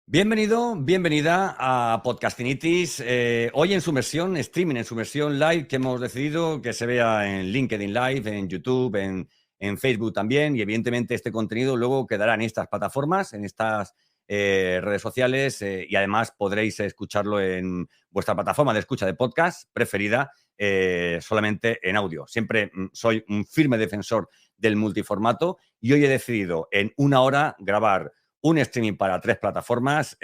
Bienvenido, bienvenida a Podcastinitis. Hoy en su versión streaming, en su versión live, que hemos decidido que se vea en LinkedIn Live, en YouTube, en Facebook también. Y evidentemente este contenido luego quedará en estas plataformas, en estas redes sociales y además podréis escucharlo en vuestra plataforma de escucha de podcast preferida, solamente en audio. Siempre soy un firme defensor del multiformato y hoy he decidido en una hora grabar un streaming para 3 plataformas,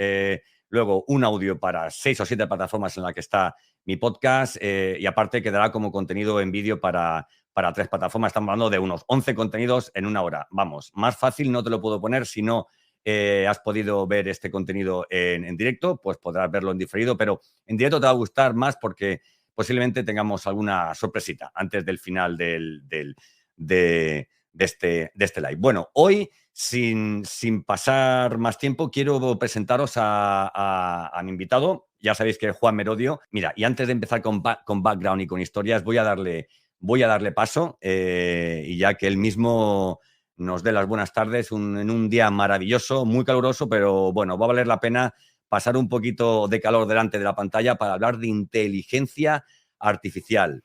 luego un audio para 6 o 7 plataformas en la que está mi podcast y aparte quedará como contenido en vídeo para 3 plataformas. Estamos hablando de unos 11 contenidos en una hora. Vamos, más fácil no te lo puedo poner si no has podido ver este contenido en directo, pues podrás verlo en diferido, pero en directo te va a gustar más porque posiblemente tengamos alguna sorpresita antes del final de este live. Bueno, hoy sin pasar más tiempo, quiero presentaros a mi invitado. Ya sabéis que es Juan Merodio. Mira, y antes de empezar con background y con historias, voy a darle paso y ya que él mismo nos dé las buenas tardes en un día maravilloso, muy caluroso, pero bueno, va a valer la pena pasar un poquito de calor delante de la pantalla para hablar de inteligencia artificial.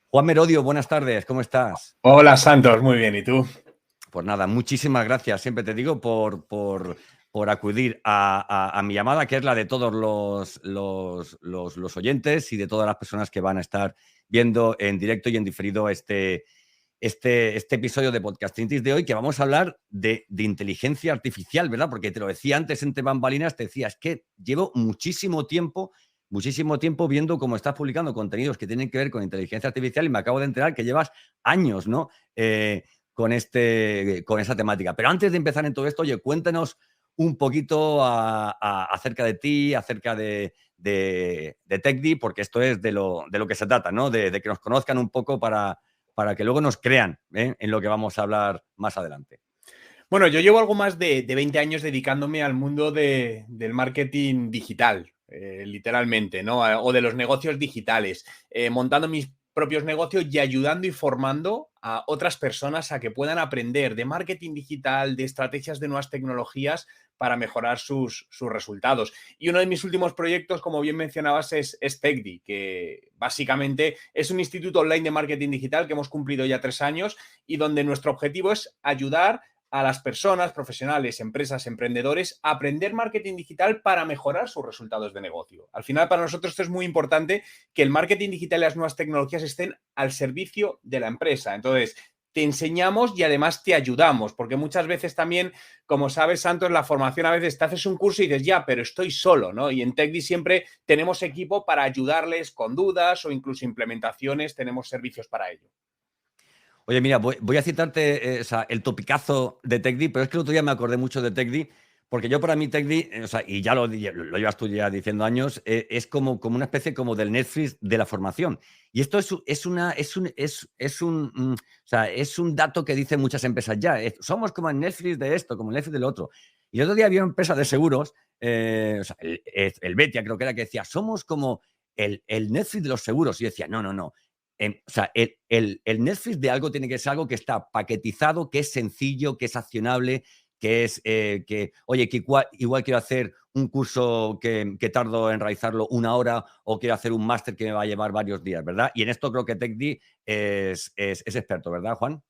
Juan Merodio, buenas tardes, ¿cómo estás? Hola Santos, muy bien, ¿y tú? Pues nada, muchísimas gracias, siempre te digo, por acudir a mi llamada, que es la de todos los oyentes y de todas las personas que van a estar viendo en directo y en diferido este episodio de Podcastintis de hoy, que vamos a hablar de inteligencia artificial, ¿verdad? Porque te lo decía antes entre bambalinas, te decía, es que llevo muchísimo tiempo viendo cómo estás publicando contenidos que tienen que ver con inteligencia artificial y me acabo de enterar que llevas años, ¿no? Con esa temática. Pero antes de empezar en todo esto, oye, cuéntanos un poquito acerca de ti, acerca de TechDi, porque esto es de lo que se trata, ¿no? De que nos conozcan un poco para que luego nos crean en lo que vamos a hablar más adelante. Bueno, yo llevo algo más de 20 años dedicándome al mundo del marketing digital, literalmente, ¿no? O de los negocios digitales, montando mis propios negocios y ayudando y formando a otras personas a que puedan aprender de marketing digital, de estrategias de nuevas tecnologías para mejorar sus resultados. Y uno de mis últimos proyectos, como bien mencionabas, es TechDi, que básicamente es un instituto online de marketing digital que hemos cumplido ya 3 años y donde nuestro objetivo es ayudar a las personas, profesionales, empresas, emprendedores, a aprender marketing digital para mejorar sus resultados de negocio. Al final, para nosotros esto es muy importante, que el marketing digital y las nuevas tecnologías estén al servicio de la empresa. Entonces, te enseñamos y además te ayudamos, porque muchas veces también, como sabes, Santos, la formación a veces te haces un curso y dices, ya, pero estoy solo, ¿no? Y en TechDi siempre tenemos equipo para ayudarles con dudas o incluso implementaciones, tenemos servicios para ello. Oye, mira, voy a citarte o sea, el topicazo de TechDi, pero es que el otro día me acordé mucho de TechDi, porque yo para mí TechDi, o sea, y ya lo llevas tú ya diciendo años, es como una especie como del Netflix de la formación. Y esto o sea, es un dato que dicen muchas empresas ya. Somos como el Netflix de esto, como el Netflix del otro. Y el otro día había una empresa de seguros, o sea, el Betia creo que era, que decía, somos como el Netflix de los seguros. Y yo decía, no, no, no. O sea, el Netflix de algo tiene que ser algo que está paquetizado, que es sencillo, que es accionable, que es oye, que igual quiero hacer un curso que tardo en realizarlo una hora o quiero hacer un máster que me va a llevar varios días, ¿verdad? Y en esto creo que TechDi es experto, ¿verdad, Juan?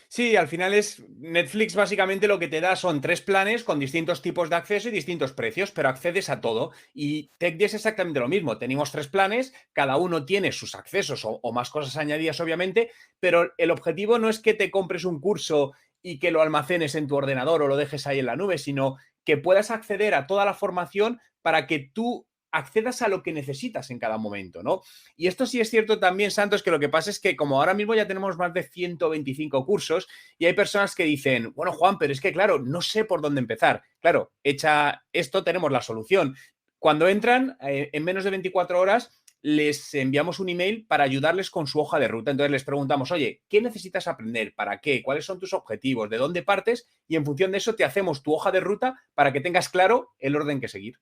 Sí, al final es Netflix, básicamente lo que te da son 3 planes con distintos tipos de acceso y distintos precios, pero accedes a todo. Y TechDi es exactamente lo mismo. Tenemos 3 planes, cada uno tiene sus accesos o más cosas añadidas, obviamente, pero el objetivo no es que te compres un curso y que lo almacenes en tu ordenador o lo dejes ahí en la nube, sino que puedas acceder a toda la formación para que tú accedas a lo que necesitas en cada momento, ¿no? Y esto sí es cierto también, Santos, que lo que pasa es que como ahora mismo ya tenemos más de 125 cursos y hay personas que dicen, bueno, Juan, pero es que claro, no sé por dónde empezar. Claro, hecha esto tenemos la solución. Cuando entran, en menos de 24 horas, les enviamos un email para ayudarles con su hoja de ruta. Entonces les preguntamos, oye, ¿qué necesitas aprender? ¿Para qué? ¿Cuáles son tus objetivos? ¿De dónde partes? Y en función de eso te hacemos tu hoja de ruta para que tengas claro el orden que seguir.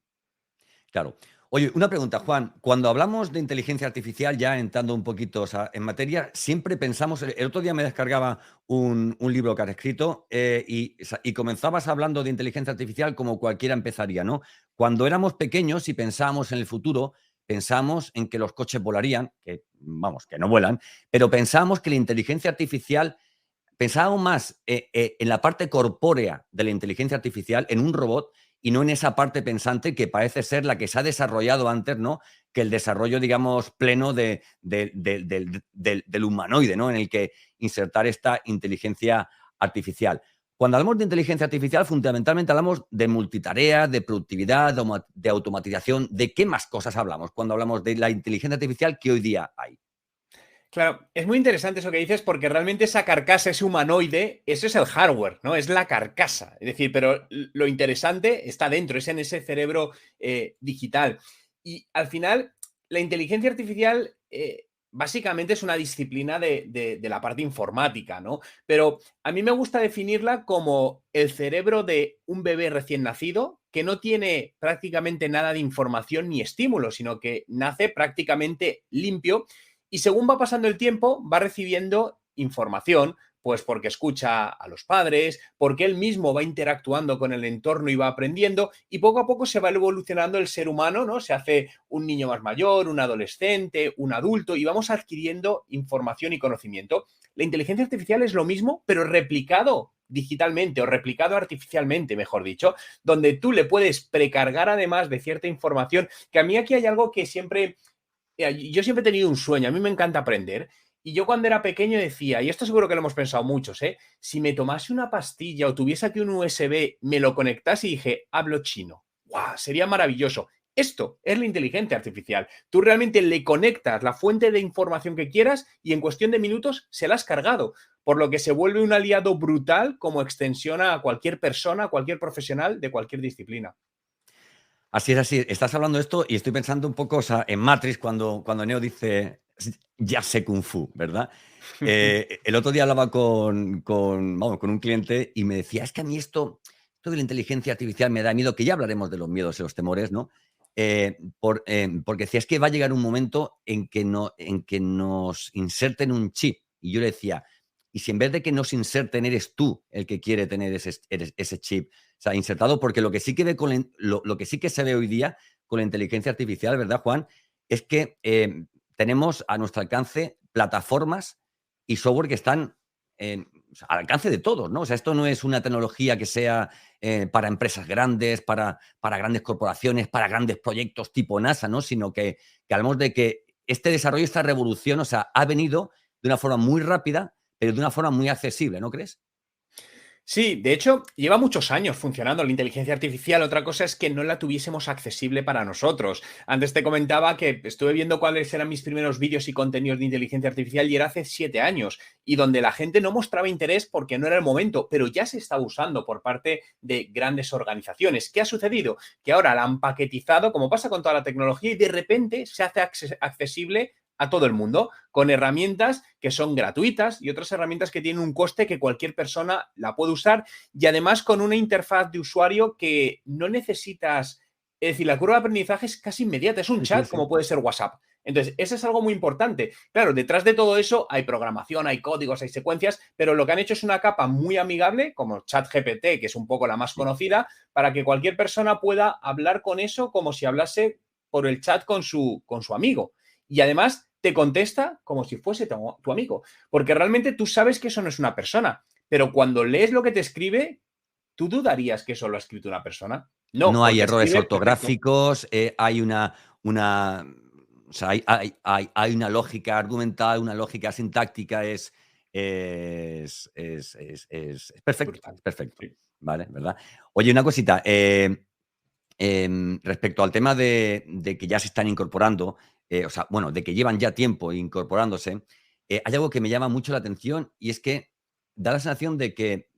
Claro. Oye, una pregunta, Juan. Cuando hablamos de inteligencia artificial, ya entrando un poquito, o sea, en materia, siempre pensamos. El otro día me descargaba un libro que has escrito y comenzabas hablando de inteligencia artificial como cualquiera empezaría, ¿no? Cuando éramos pequeños y pensábamos en el futuro, pensamos en que los coches volarían, que vamos, que no vuelan, pero pensamos que la inteligencia artificial pensábamos más en la parte corpórea de la inteligencia artificial, en un robot, y no en esa parte pensante que parece ser la que se ha desarrollado antes, ¿no? Que el desarrollo, digamos, pleno del humanoide, ¿no? En el que insertar esta inteligencia artificial. Cuando hablamos de inteligencia artificial, fundamentalmente hablamos de multitarea, de productividad, de automatización. ¿De qué más cosas hablamos cuando hablamos de la inteligencia artificial que hoy día hay? Claro, es muy interesante eso que dices porque realmente esa carcasa, ese humanoide, eso es el hardware, ¿no? Es la carcasa. Es decir, pero lo interesante está dentro, es en ese cerebro digital. Y al final, la inteligencia artificial básicamente es una disciplina de la parte informática, ¿no? Pero a mí me gusta definirla como el cerebro de un bebé recién nacido que no tiene prácticamente nada de información ni estímulo, sino que nace prácticamente limpio y según va pasando el tiempo, va recibiendo información, pues porque escucha a los padres, porque él mismo va interactuando con el entorno y va aprendiendo, y poco a poco se va evolucionando el ser humano, ¿no? Se hace un niño más mayor, un adolescente, un adulto, y vamos adquiriendo información y conocimiento. La inteligencia artificial es lo mismo, pero replicado digitalmente o replicado artificialmente, mejor dicho, donde tú le puedes precargar además de cierta información, que a mí aquí hay algo que siempre yo siempre he tenido un sueño, a mí me encanta aprender. Y yo cuando era pequeño decía, y esto seguro que lo hemos pensado muchos, ¿eh? Si me tomase una pastilla o tuviese aquí un USB, me lo conectase y dije, hablo chino. ¡Guau! Sería maravilloso. Esto es la inteligencia artificial. Tú realmente le conectas la fuente de información que quieras y en cuestión de minutos se la has cargado. Por lo que se vuelve un aliado brutal como extensión a cualquier persona, a cualquier profesional de cualquier disciplina. Así es, así. Estás hablando de esto y estoy pensando un poco, o sea, en Matrix cuando Neo dice, ya sé Kung Fu, ¿verdad? El otro día hablaba vamos, con un cliente y me decía, es que a mí esto de la inteligencia artificial me da miedo, que ya hablaremos de los miedos y los temores, ¿no? Porque decía, es que va a llegar un momento en que, no, en que nos inserten un chip. Y yo le decía, y si en vez de que nos inserten eres tú el que quiere tener ese chip, o sea, insertado, porque lo que sí que, lo que sí que se ve hoy día con la inteligencia artificial, ¿verdad, Juan? Es que tenemos a nuestro alcance plataformas y software que están o sea, al alcance de todos, ¿no? O sea, esto no es una tecnología que sea para empresas grandes, para grandes corporaciones, para grandes proyectos tipo NASA, ¿no? Sino que hablamos de que este desarrollo, esta revolución, o sea, ha venido de una forma muy rápida, pero de una forma muy accesible, ¿no crees? Sí, de hecho, lleva muchos años funcionando la inteligencia artificial. Otra cosa es que no la tuviésemos accesible para nosotros. Antes te comentaba que estuve viendo cuáles eran mis primeros vídeos y contenidos de inteligencia artificial y era hace 7 años y donde la gente no mostraba interés porque no era el momento, pero ya se está usando por parte de grandes organizaciones. ¿Qué ha sucedido? Que ahora la han paquetizado, como pasa con toda la tecnología, y de repente se hace accesible a todo el mundo, con herramientas que son gratuitas y otras herramientas que tienen un coste que cualquier persona la puede usar y además con una interfaz de usuario que no necesitas, es decir, la curva de aprendizaje es casi inmediata, es un Sí, sí, chat sí. como puede ser WhatsApp. Entonces, eso es algo muy importante. Claro, detrás de todo eso hay programación, hay códigos, hay secuencias, pero lo que han hecho es una capa muy amigable, como ChatGPT, que es un poco la más Sí. conocida, para que cualquier persona pueda hablar con eso como si hablase por el chat con su amigo. Y además te contesta como si fuese tu amigo, porque realmente tú sabes que eso no es una persona, pero cuando lees lo que te escribe, ¿tú dudarías que eso lo ha escrito una persona? No, No hay porque errores escribe perfecto. ortográficos, hay una o sea, hay una lógica argumental, una lógica sintáctica, es perfecto, Brutal. es perfecto, Sí. ¿vale? ¿Verdad? Oye, una cosita, respecto al tema de que ya se están incorporando, o sea, bueno, de que llevan ya tiempo incorporándose, hay algo que me llama mucho la atención y es que da la sensación de que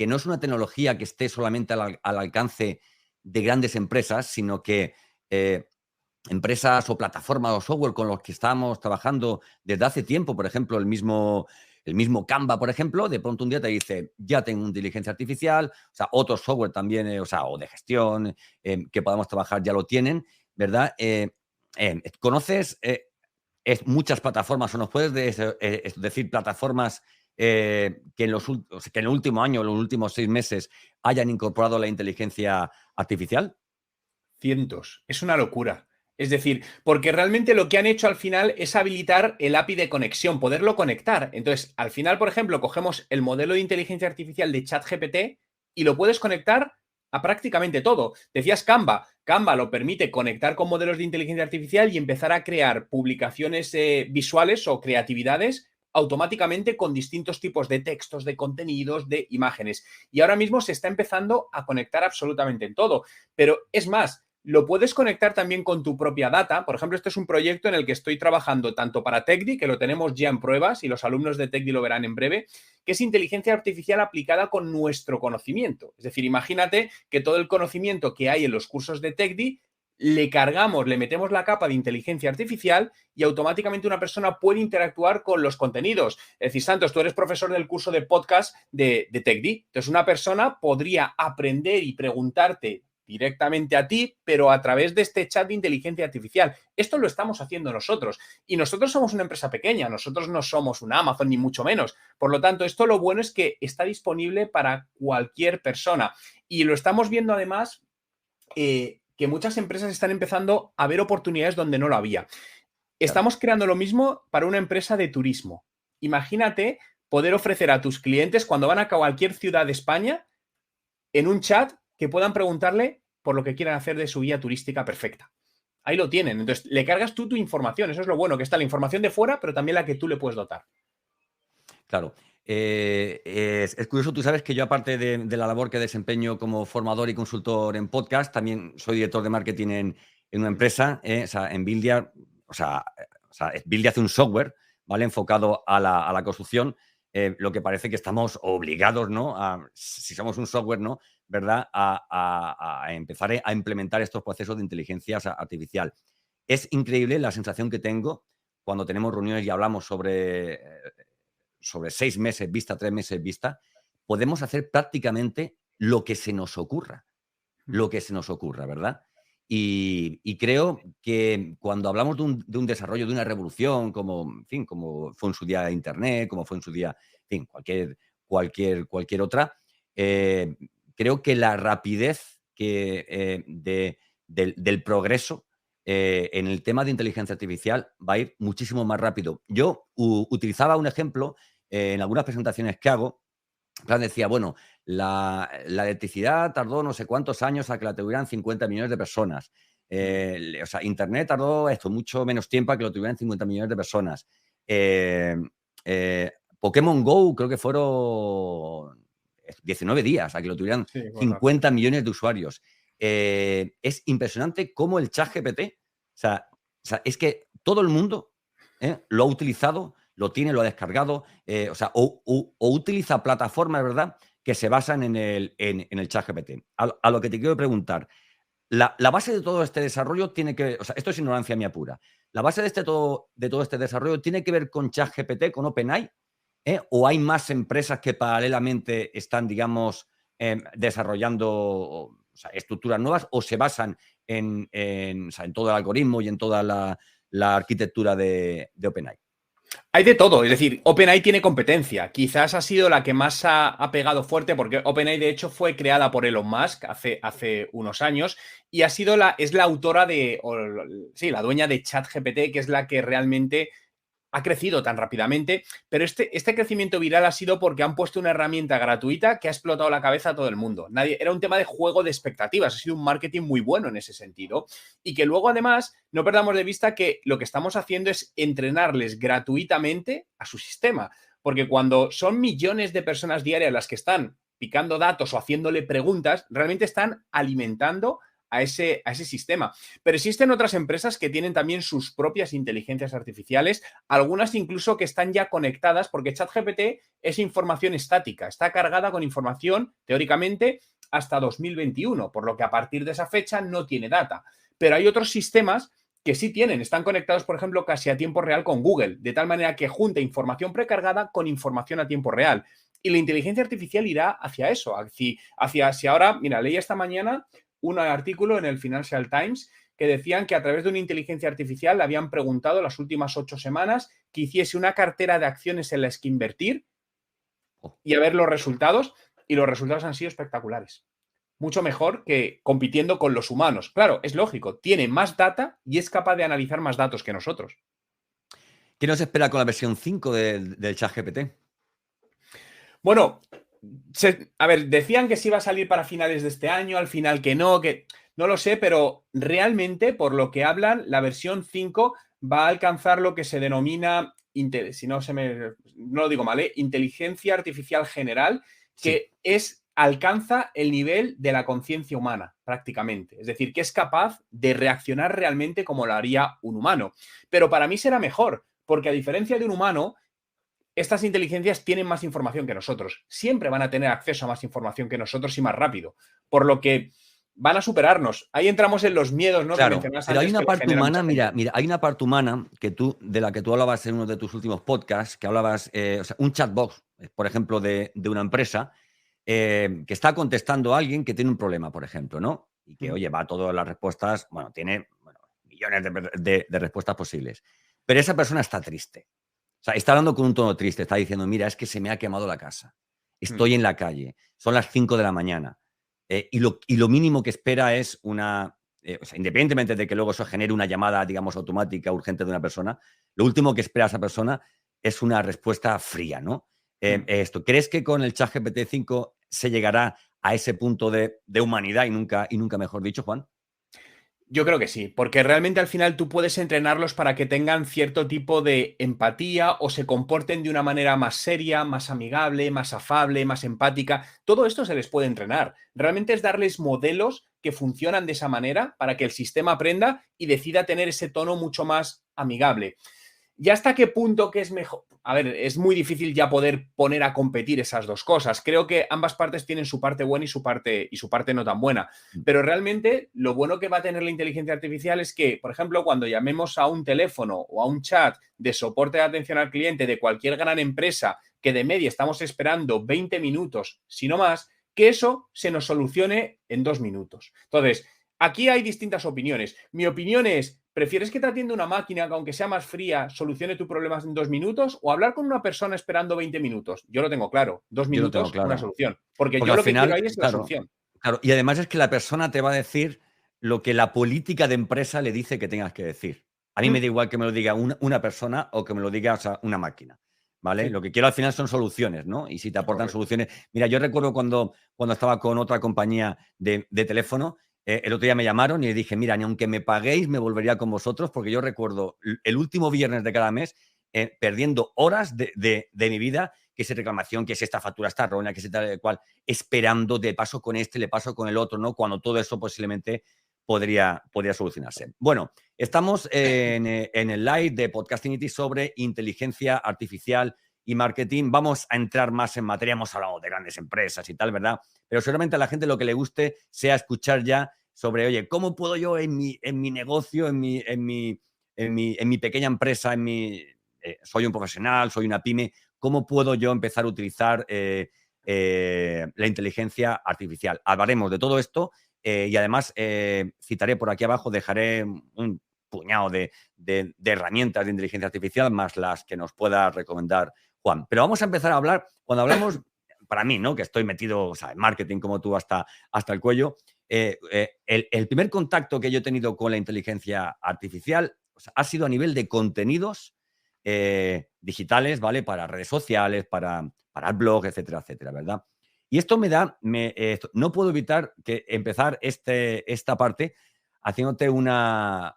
no es una tecnología que esté solamente al alcance de grandes empresas, sino que eh, empresas o plataformas o software con los que estamos trabajando desde hace tiempo, por ejemplo, el mismo el mismo Canva, por ejemplo, de pronto un día te dice, ya tengo inteligencia artificial, o sea, otro software también, o de gestión, que podamos trabajar ya lo tienen, ¿verdad? ¿Conoces muchas plataformas o nos puedes decir plataformas que o sea, que en el último año, en los últimos 6 meses, hayan incorporado la inteligencia artificial? Cientos. Es una locura. Es decir, porque realmente lo que han hecho al final es habilitar el API de conexión, poderlo conectar. Entonces, al final, por ejemplo, cogemos el modelo de inteligencia artificial de ChatGPT y lo puedes conectar a prácticamente todo. Decías Canva. Canva lo permite conectar con modelos de inteligencia artificial y empezar a crear publicaciones visuales o creatividades automáticamente con distintos tipos de textos, de contenidos, de imágenes. Y ahora mismo se está empezando a conectar absolutamente en todo. Pero es más, lo puedes conectar también con tu propia data. Por ejemplo, este es un proyecto en el que estoy trabajando tanto para TechDi, que lo tenemos ya en pruebas y los alumnos de TechDi lo verán en breve, que es inteligencia artificial aplicada con nuestro conocimiento. Es decir, imagínate que todo el conocimiento que hay en los cursos de TechDi le cargamos, le metemos la capa de inteligencia artificial y automáticamente una persona puede interactuar con los contenidos. Es decir, Santos, tú eres profesor del curso de podcast de TechDi. Entonces, una persona podría aprender y preguntarte directamente a ti, pero a través de este chat de inteligencia artificial. Esto lo estamos haciendo nosotros. Y nosotros somos una empresa pequeña, nosotros no somos una Amazon, ni mucho menos. Por lo tanto, esto lo bueno es que está disponible para cualquier persona. Y lo estamos viendo además que muchas empresas están empezando a ver oportunidades donde no lo había. Estamos creando lo mismo para una empresa de turismo. Imagínate poder ofrecer a tus clientes cuando van a cualquier ciudad de España en un chat que puedan preguntarle por lo que quieran hacer de su guía turística perfecta. Ahí lo tienen. Entonces, le cargas tú tu información. Eso es lo bueno, que está la información de fuera, pero también la que tú le puedes dotar. Claro. Es curioso, tú sabes que yo, aparte de la labor que desempeño como formador y consultor en podcast, también soy director de marketing en una empresa, o sea, en Buildia. Buildia hace un software, ¿vale?, enfocado a la construcción, lo que parece que estamos obligados, ¿no?, si somos un software, ¿no?, ¿verdad?, a empezar a implementar estos procesos de inteligencia artificial. Es increíble la sensación que tengo cuando tenemos reuniones y hablamos sobre 6 meses vista, 3 meses vista. Podemos hacer prácticamente lo que se nos ocurra, ¿verdad? Y creo que cuando hablamos de un desarrollo, de una revolución, como, en fin, como fue en su día Internet, como fue en su día, en fin, cualquier otra, creo que la rapidez del progreso en el tema de inteligencia artificial va a ir muchísimo más rápido. Yo utilizaba un ejemplo en algunas presentaciones que hago. En plan, decía, bueno, la electricidad tardó no sé cuántos años a que la tuvieran 50 millones de personas. O sea, Internet tardó mucho menos tiempo a que lo tuvieran 50 millones de personas. Pokémon Go creo que fueron 19 días a que lo tuvieran 50 millones de usuarios. Es impresionante cómo el ChatGPT, o sea, es que todo el mundo lo ha utilizado, lo tiene, lo ha descargado, o utiliza plataformas, ¿verdad?, que se basan en el ChatGPT. A lo que te quiero preguntar, la base de todo este desarrollo tiene que, o sea, esto es ignorancia mía pura. La base de todo este desarrollo tiene que ver con ChatGPT, con OpenAI, o hay más empresas que paralelamente están, digamos, desarrollando, estructuras nuevas, o se basan en todo el algoritmo y en toda la arquitectura de OpenAI. Hay de todo, es decir, OpenAI tiene competencia. Quizás ha sido la que más ha pegado fuerte, porque OpenAI, de hecho, fue creada por Elon Musk hace unos años y es la autora la dueña de ChatGPT, que es la que realmente ha crecido tan rápidamente, pero este crecimiento viral ha sido porque han puesto una herramienta gratuita que ha explotado la cabeza a todo el mundo. Era un tema de juego de expectativas, ha sido un marketing muy bueno en ese sentido. Y que luego, además, no perdamos de vista que lo que estamos haciendo es entrenarles gratuitamente a su sistema, porque cuando son millones de personas diarias las que están picando datos o haciéndole preguntas, realmente están alimentando a ese sistema. Pero existen otras empresas que tienen también sus propias inteligencias artificiales, algunas incluso que están ya conectadas, porque ChatGPT es información estática, está cargada con información, teóricamente, hasta 2021, por lo que a partir de esa fecha no tiene data. Pero hay otros sistemas que sí están conectados, por ejemplo, casi a tiempo real con Google, de tal manera que junta información precargada con información a tiempo real. Y la inteligencia artificial irá hacia eso, si ahora, mira, leí esta mañana un artículo en el Financial Times que decían que a través de una inteligencia artificial le habían preguntado las últimas 8 semanas que hiciese una cartera de acciones en las que invertir y a ver los resultados, y los resultados han sido espectaculares. Mucho mejor que compitiendo con los humanos. Claro, es lógico, tiene más data y es capaz de analizar más datos que nosotros. ¿Qué nos espera con la versión 5 del ChatGPT? Bueno, a ver, decían que sí iba a salir para finales de este año, al final que no lo sé, pero realmente, por lo que hablan, la versión 5 va a alcanzar lo que se denomina, si no no lo digo mal, inteligencia artificial general, que alcanza el nivel de la conciencia humana, prácticamente. Es decir, que es capaz de reaccionar realmente como lo haría un humano. Pero para mí será mejor, porque a diferencia de un humano, estas inteligencias tienen más información que nosotros. Siempre van a tener acceso a más información que nosotros y más rápido. Por lo que van a superarnos. Ahí entramos en los miedos, ¿no? Que Claro, mencionabas pero hay antes, una que le parte genera humana, mucha gente. mira, hay una parte humana de la que tú hablabas en uno de tus últimos podcasts, que hablabas, o sea, un chatbot, por ejemplo, de una empresa, que está contestando a alguien que tiene un problema, por ejemplo, ¿no? Y que, oye, va a todas las respuestas, bueno, tiene millones de respuestas posibles. Pero esa persona está triste. O sea, está hablando con un tono triste, está diciendo, mira, es que se me ha quemado la casa, estoy en la calle, son las 5 de la mañana, y lo mínimo que espera es una, o sea, independientemente de que luego eso genere una llamada, digamos, automática, urgente de una persona, lo último que espera esa persona es una respuesta fría, ¿no? ¿Crees que con el ChatGPT 5 se llegará a ese punto de humanidad y nunca mejor dicho, Juan? Yo creo que sí, porque realmente al final tú puedes entrenarlos para que tengan cierto tipo de empatía o se comporten de una manera más seria, más amigable, más afable, más empática. Todo esto se les puede entrenar. Realmente es darles modelos que funcionan de esa manera para que el sistema aprenda y decida tener ese tono mucho más amigable. ¿Y hasta qué punto que es mejor? A ver, es muy difícil ya poder poner a competir esas dos cosas. Creo que ambas partes tienen su parte buena y su parte no tan buena. Pero realmente lo bueno que va a tener la inteligencia artificial es que, por ejemplo, cuando llamemos a un teléfono o a un chat de soporte de atención al cliente de cualquier gran empresa que de media estamos esperando 20 minutos, si no más, que eso se nos solucione en 2 minutos. Entonces, aquí hay distintas opiniones. Mi opinión es, ¿prefieres que te atienda una máquina que aunque sea más fría solucione tus problemas en 2 minutos o hablar con una persona esperando 20 minutos? Yo lo tengo claro, 2 Yo lo tengo minutos, una claro. solución. Porque Porque yo al lo que quiero final, ahí es la claro, solución. claro. Y además es que la persona te va a decir lo que la política de empresa le dice que tengas que decir. A mí me da igual que me lo diga una persona o que me lo diga, o sea, una máquina, ¿vale? Sí, Lo que quiero al final son soluciones, ¿no? Y si te aportan correcto. soluciones. Mira, yo recuerdo cuando estaba con otra compañía de teléfono, el otro día me llamaron y le dije, mira, ni aunque me paguéis, me volvería con vosotros, porque yo recuerdo el último viernes de cada mes perdiendo horas de mi vida, que si reclamación, que si esta factura está errónea, que si tal cual, esperando, de paso con este, le paso con el otro, ¿no? Cuando todo eso posiblemente podría solucionarse. Bueno, estamos en el live de Podcastinity sobre inteligencia artificial y marketing. Vamos a entrar más en materia, hemos hablado de grandes empresas y tal, ¿verdad? Pero seguramente a la gente lo que le guste sea escuchar ya sobre, oye, ¿cómo puedo yo en mi negocio, en mi pequeña empresa, soy un profesional, soy una pyme, ¿cómo puedo yo empezar a utilizar la inteligencia artificial? Hablaremos de todo esto y además citaré por aquí abajo, dejaré un puñado de herramientas de inteligencia artificial más las que nos pueda recomendar Juan. Pero vamos a empezar a hablar, cuando hablamos, para mí, ¿no? Que estoy metido, o sea, en marketing como tú hasta el cuello, el primer contacto que yo he tenido con la inteligencia artificial, o sea, ha sido a nivel de contenidos digitales, ¿vale? Para redes sociales, para el blog, etcétera, etcétera, ¿verdad? Y esto no puedo evitar que empezar esta parte haciéndote una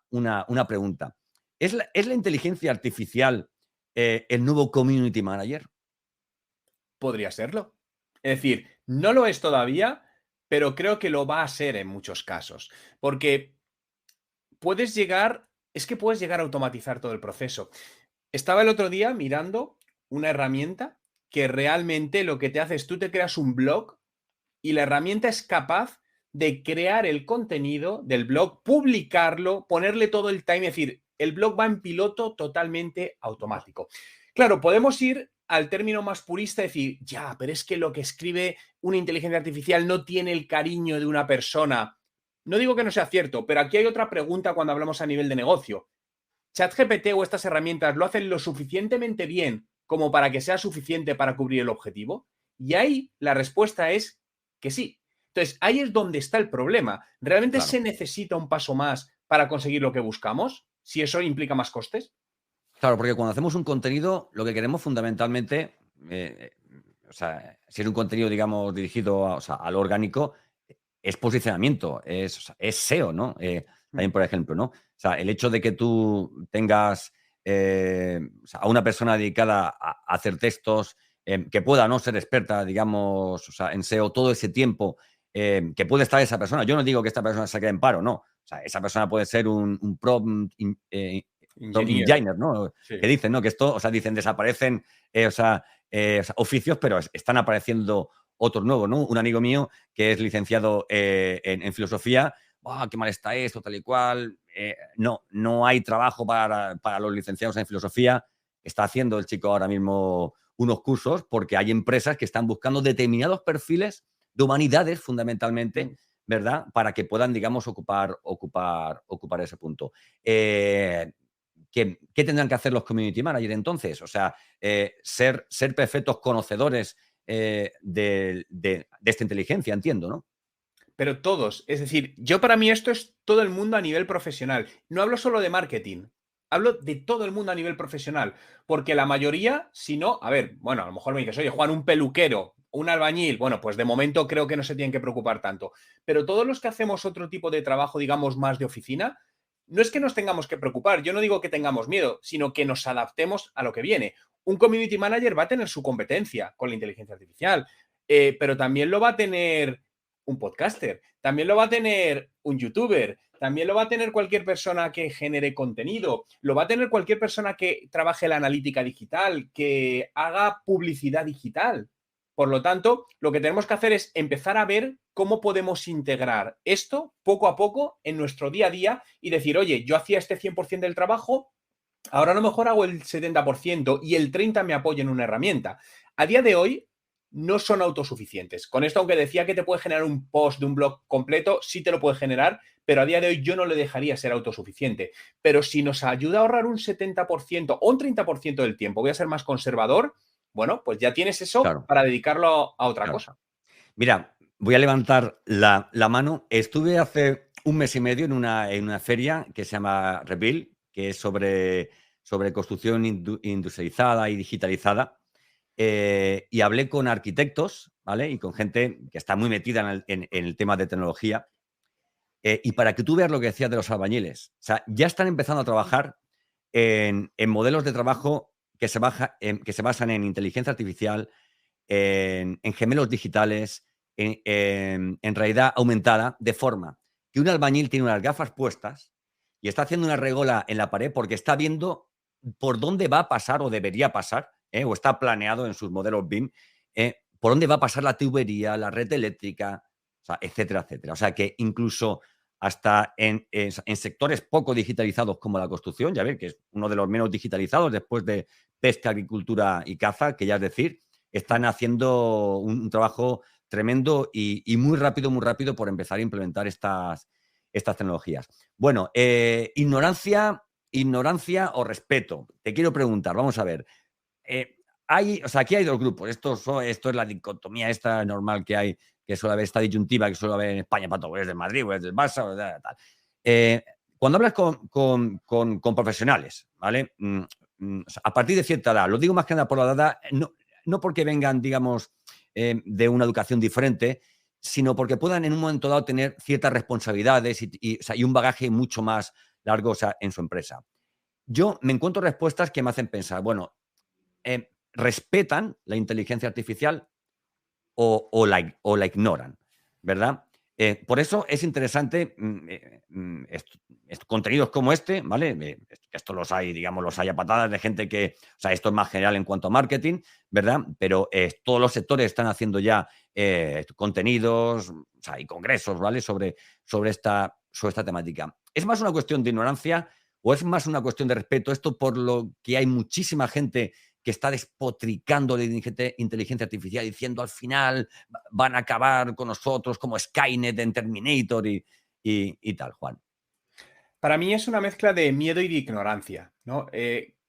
pregunta. ¿Es la inteligencia artificial el nuevo community manager? Podría serlo. Es decir, no lo es todavía, pero creo que lo va a ser en muchos casos. Porque puedes llegar a automatizar todo el proceso. Estaba el otro día mirando una herramienta que realmente lo que te hace es tú te creas un blog y la herramienta es capaz de crear el contenido del blog, publicarlo, ponerle todo el time, es decir, el blog va en piloto totalmente automático. Claro, podemos ir al término más purista, decir, ya, pero es que lo que escribe una inteligencia artificial no tiene el cariño de una persona. No digo que no sea cierto, pero aquí hay otra pregunta cuando hablamos a nivel de negocio. ¿ChatGPT o estas herramientas lo hacen lo suficientemente bien como para que sea suficiente para cubrir el objetivo? Y ahí la respuesta es que sí. Entonces, ahí es donde está el problema. ¿Realmente Claro. se necesita un paso más para conseguir lo que buscamos? Si eso implica más costes. Claro, porque cuando hacemos un contenido, lo que queremos fundamentalmente, eh, o sea, si es un contenido, digamos, dirigido a, o sea, al orgánico, es posicionamiento, es, o sea, es SEO, ¿no? También, por ejemplo, ¿no? O sea, el hecho de que tú tengas o sea, a una persona dedicada a hacer textos, que pueda no ser experta, digamos, o sea, en SEO todo ese tiempo, que puede estar esa persona. Yo no digo que esta persona se quede en paro, no. O sea, esa persona puede ser un prompt Ingeniero. engineer, ¿no? Sí. Que dicen, ¿no? Que esto, o sea, dicen, desaparecen, oficios, pero están apareciendo otros nuevos, ¿no? Un amigo mío que es licenciado en filosofía, ¡oh, qué mal está esto, tal y cual! No hay trabajo para los licenciados en filosofía. Está haciendo el chico ahora mismo unos cursos porque hay empresas que están buscando determinados perfiles de humanidades, fundamentalmente, ¿verdad? Para que puedan, digamos, ocupar ese punto. ¿Qué tendrán que hacer los community managers entonces? O sea, ser perfectos conocedores de esta inteligencia, entiendo, ¿no? Pero todos, es decir, yo para mí esto es todo el mundo a nivel profesional. No hablo solo de marketing, hablo de todo el mundo a nivel profesional, porque la mayoría, si no, a ver, bueno, a lo mejor me dices, oye, Juan, un peluquero, un albañil, bueno, pues de momento creo que no se tienen que preocupar tanto, pero todos los que hacemos otro tipo de trabajo, digamos, más de oficina, no es que nos tengamos que preocupar, yo no digo que tengamos miedo, sino que nos adaptemos a lo que viene. Un community manager va a tener su competencia con la inteligencia artificial, pero también lo va a tener un podcaster, también lo va a tener un youtuber, también lo va a tener cualquier persona que genere contenido, lo va a tener cualquier persona que trabaje la analítica digital, que haga publicidad digital. Por lo tanto, lo que tenemos que hacer es empezar a ver cómo podemos integrar esto poco a poco en nuestro día a día y decir, oye, yo hacía este 100% del trabajo, ahora a lo mejor hago el 70% y el 30% me apoyo en una herramienta. A día de hoy no son autosuficientes. Con esto, aunque decía que te puede generar un post de un blog completo, sí te lo puede generar, pero a día de hoy yo no le dejaría ser autosuficiente. Pero si nos ayuda a ahorrar un 70% o un 30% del tiempo, voy a ser más conservador, bueno, pues ya tienes eso Claro, para dedicarlo a otra claro. cosa. Mira, voy a levantar la mano. Estuve hace un mes y medio en una feria que se llama Reveal, que es sobre construcción industrializada y digitalizada. Y hablé con arquitectos, ¿vale? Y con gente que está muy metida en el tema de tecnología. Y para que tú veas lo que decías de los albañiles, o sea, ya están empezando a trabajar en modelos de trabajo que se basan en inteligencia artificial, en gemelos digitales, en realidad aumentada, de forma que un albañil tiene unas gafas puestas y está haciendo una regola en la pared porque está viendo por dónde va a pasar o debería pasar, o está planeado en sus modelos BIM, por dónde va a pasar la tubería, la red eléctrica, o sea, etcétera, etcétera. O sea, que incluso hasta en sectores poco digitalizados como la construcción, ya ves que es uno de los menos digitalizados después de pesca, agricultura y caza, que ya es decir, están haciendo un trabajo tremendo y muy rápido por empezar a implementar estas tecnologías. Bueno, ignorancia o respeto. Te quiero preguntar, vamos a ver. O sea, aquí hay dos grupos. Esto es la dicotomía esta normal que hay, que suele haber, esta disyuntiva que suele haber en España para todo. Es del Madrid, o es del Barça, o tal. Cuando hablas con profesionales, ¿vale? O sea, a partir de cierta edad, lo digo más que nada por la edad, no porque vengan, digamos, de una educación diferente, sino porque puedan en un momento dado tener ciertas responsabilidades o sea, y un bagaje mucho más largo, o sea, en su empresa. Yo me encuentro respuestas que me hacen pensar, bueno, respetan la inteligencia artificial o la ignoran, ¿verdad? Por eso es interesante contenidos como este, ¿vale? Esto los hay, digamos, los hay a patadas de gente que, o sea, esto es más general en cuanto a marketing, ¿verdad? Pero todos los sectores están haciendo ya contenidos, o sea, y congresos, ¿vale? Sobre esta temática. ¿Es más una cuestión de ignorancia o es más una cuestión de respeto? Esto por lo que hay muchísima gente que está despotricando la inteligencia artificial diciendo al final van a acabar con nosotros como Skynet en Terminator y tal, Juan. Para mí es una mezcla de miedo y de ignorancia, ¿no?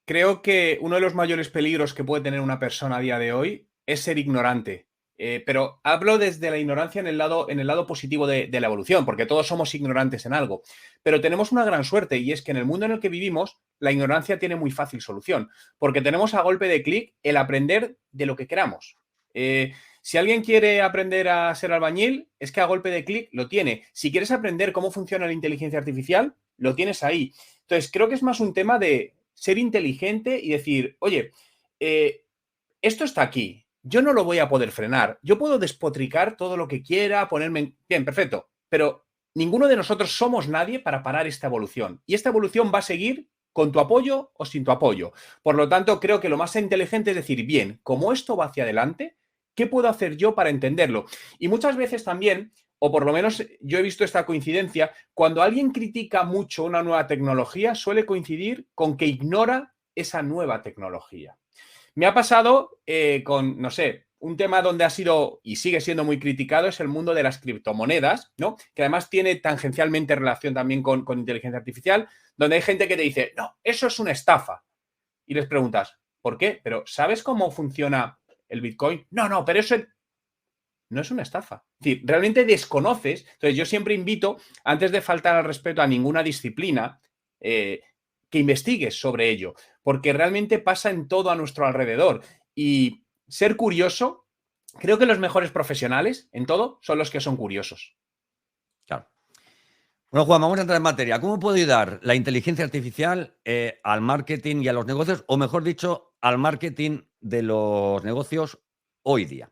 Creo que uno de los mayores peligros que puede tener una persona a día de hoy es ser ignorante. Pero hablo desde la ignorancia en el lado positivo de la evolución, porque todos somos ignorantes en algo. Pero tenemos una gran suerte y es que en el mundo en el que vivimos, la ignorancia tiene muy fácil solución, porque tenemos a golpe de clic el aprender de lo que queramos. Si alguien quiere aprender a ser albañil, es que a golpe de clic lo tiene. Si quieres aprender cómo funciona la inteligencia artificial, lo tienes ahí. Entonces, creo que es más un tema de ser inteligente y decir, oye, esto está aquí, yo no lo voy a poder frenar, yo puedo despotricar todo lo que quiera, ponerme... Bien, perfecto, pero ninguno de nosotros somos nadie para parar esta evolución. Y esta evolución va a seguir con tu apoyo o sin tu apoyo. Por lo tanto, creo que lo más inteligente es decir, bien, como esto va hacia adelante, ¿qué puedo hacer yo para entenderlo? Y muchas veces también, o por lo menos yo he visto esta coincidencia, cuando alguien critica mucho una nueva tecnología, suele coincidir con que ignora esa nueva tecnología. Me ha pasado con, no sé, un tema donde ha sido y sigue siendo muy criticado es el mundo de las criptomonedas, ¿no? Que además tiene tangencialmente relación también con inteligencia artificial, donde hay gente que te dice, no, eso es una estafa. Y les preguntas, ¿por qué? Pero ¿sabes cómo funciona el Bitcoin? No, pero eso no es una estafa. Es decir, realmente desconoces. Entonces, yo siempre invito, antes de faltar al respeto a ninguna disciplina, que investigues sobre ello, porque realmente pasa en todo a nuestro alrededor. Y ser curioso, creo que los mejores profesionales en todo son los que son curiosos. Claro. Bueno, Juan, vamos a entrar en materia. ¿Cómo puede ayudar la inteligencia artificial al marketing y a los negocios, o mejor dicho, al marketing de los negocios hoy día?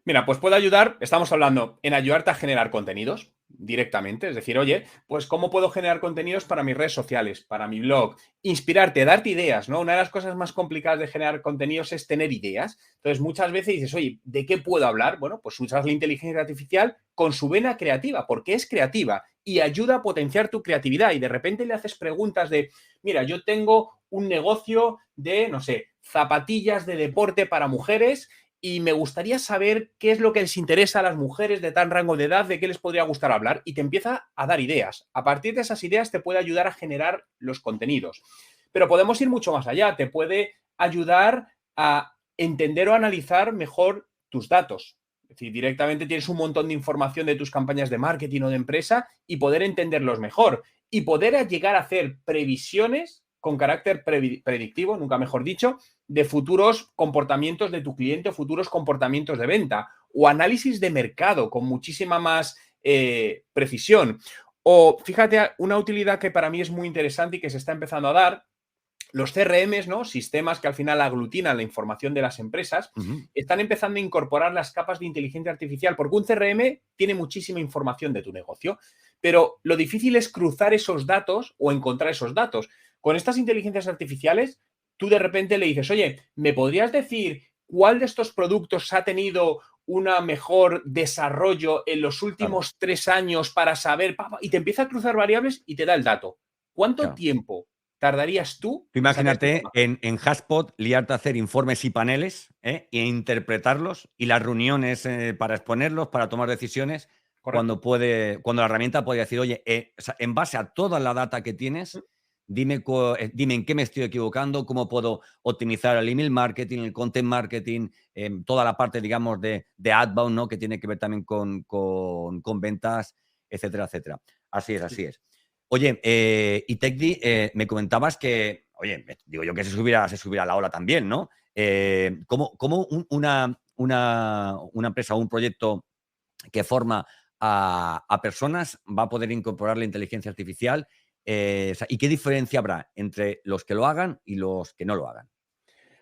Mira, pues puede ayudar, estamos hablando en ayudarte a generar contenidos directamente, es decir, oye, pues cómo puedo generar contenidos para mis redes sociales, para mi blog, inspirarte, darte ideas, ¿no? Una de las cosas más complicadas de generar contenidos es tener ideas. Entonces, muchas veces dices, oye, ¿de qué puedo hablar? Bueno, pues usas la inteligencia artificial con su vena creativa, porque es creativa y ayuda a potenciar tu creatividad y de repente le haces preguntas de, mira, yo tengo un negocio de, no sé, zapatillas de deporte para mujeres y me gustaría saber qué es lo que les interesa a las mujeres de tal rango de edad, de qué les podría gustar hablar, y te empieza a dar ideas. A partir de esas ideas te puede ayudar a generar los contenidos. Pero podemos ir mucho más allá, te puede ayudar a entender o analizar mejor tus datos. Es decir, directamente tienes un montón de información de tus campañas de marketing o de empresa y poder entenderlos mejor y poder llegar a hacer previsiones con carácter predictivo, nunca mejor dicho, de futuros comportamientos de tu cliente o futuros comportamientos de venta o análisis de mercado con muchísima más precisión. O fíjate, una utilidad que para mí es muy interesante y que se está empezando a dar, los CRMs, ¿no? Sistemas que al final aglutinan la información de las empresas, están empezando a incorporar las capas de inteligencia artificial, porque un CRM tiene muchísima información de tu negocio, pero lo difícil es cruzar esos datos o encontrar esos datos. Con estas inteligencias artificiales, tú de repente le dices, oye, ¿me podrías decir cuál de estos productos ha tenido un mejor desarrollo en los últimos 3 años para saber? Y te empieza a cruzar variables y te da el dato. ¿Cuánto tiempo tardarías tú Tú en sacar esta imagínate información? en HubSpot liarte a hacer informes y paneles e interpretarlos y las reuniones para exponerlos, para tomar decisiones, ¿Correcto? cuando la herramienta puede decir, oye, o sea, en base a toda la data que tienes, dime en qué me estoy equivocando, cómo puedo optimizar el email marketing, el content marketing, toda la parte, digamos, de outbound, ¿no? Que tiene que ver también con ventas, etcétera, etcétera. Así es, así es. Oye, y Tecdi, me comentabas que, oye, digo yo que se subiera a la ola también, ¿no? ¿Cómo una empresa o un proyecto que forma a personas va a poder incorporar la inteligencia artificial? O sea, ¿y qué diferencia habrá entre los que lo hagan y los que no lo hagan?